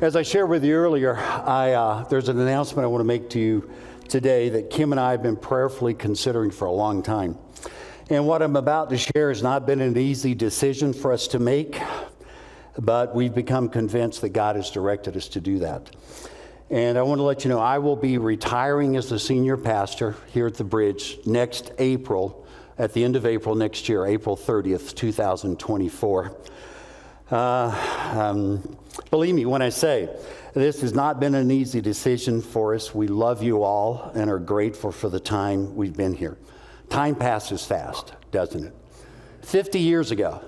As I shared with you earlier, there's an announcement I want to make to you today that Kim and I have been prayerfully considering for a long time. And what I'm about to share has not been an easy decision for us to make, but we've become convinced that God has directed us to do that. And I want to let you know, I will be retiring as the senior pastor here at the Bridge next April, at the end of April next year, April 30th, 2024. Believe me when I say this has not been an easy decision for us. We love you all and are grateful for the time we've been here. Time passes fast, doesn't it? 50 years ago,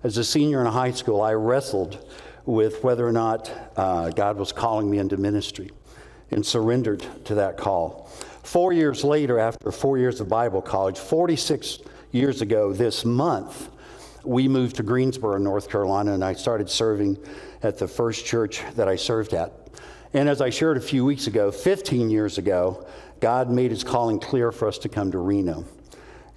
as a senior in high school, I wrestled with whether or not God was calling me into ministry and surrendered to that call. 4 years later, after 4 years of Bible college, 46 years ago this month, we moved to Greensboro, North Carolina, and I started serving at the first church that I served at. And as I shared a few weeks ago, 15 years ago, God made his calling clear for us to come to Reno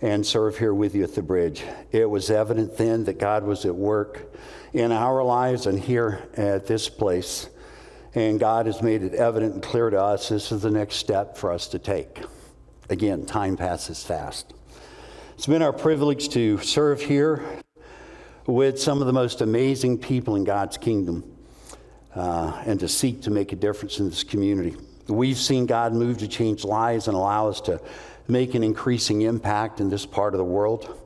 and serve here with you at the Bridge. It was evident then that God was at work in our lives and here at this place. And God has made it evident and clear to us this is the next step for us to take. Again, time passes fast. It's been our privilege to serve here with some of the most amazing people in God's kingdom and to seek to make a difference in this community. We've seen God move to change lives and allow us to make an increasing impact in this part of the world.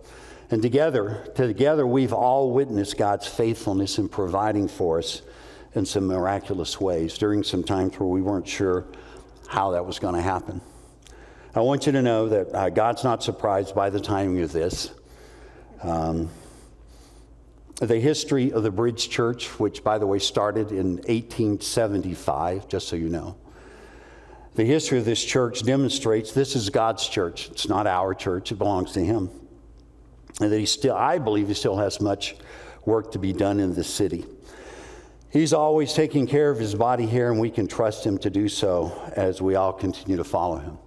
And together we've all witnessed God's faithfulness in providing for us in some miraculous ways during some times where we weren't sure how that was going to happen. I want you to know that God's not surprised by the timing of this. The history of the Bridge Church, which, by the way, started in 1875, just so you know. The history of this church demonstrates this is God's church. It's not our church. It belongs to him. And that I believe he still has much work to be done in this city. He's always taking care of his body here, and we can trust him to do so as we all continue to follow him.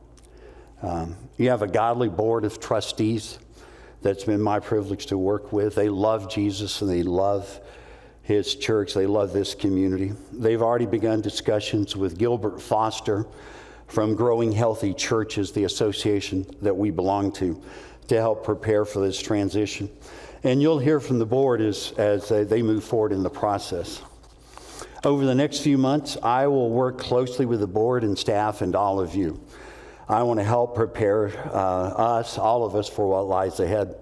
You have a godly board of trustees that's been my privilege to work with. They love Jesus and they love his church. They love this community. They've already begun discussions with Gilbert Foster from Growing Healthy Churches, the association that we belong to help prepare for this transition. And you'll hear from the board as they move forward in the process. Over the next few months, I will work closely with the board and staff and all of you. I want to help prepare all of us, for what lies ahead.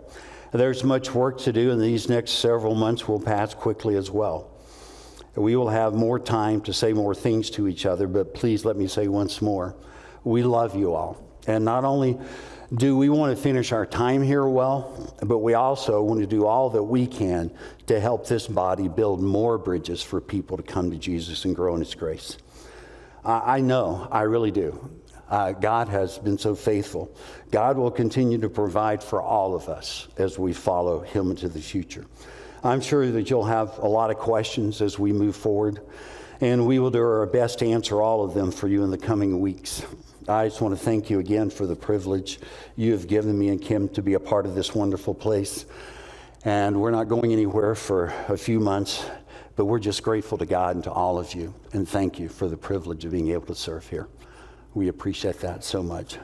There's much work to do, and these next several months will pass quickly as well. We will have more time to say more things to each other, but please let me say once more, we love you all. And not only do we want to finish our time here well, but we also want to do all that we can to help this body build more bridges for people to come to Jesus and grow in his grace. I know, I really do. God has been so faithful. God will continue to provide for all of us as we follow him into the future. I'm sure that you'll have a lot of questions as we move forward, and we will do our best to answer all of them for you in the coming weeks. I just want to thank you again for the privilege you have given me and Kim to be a part of this wonderful place. And we're not going anywhere for a few months, but we're just grateful to God and to all of you. And thank you for the privilege of being able to serve here. We appreciate that so much.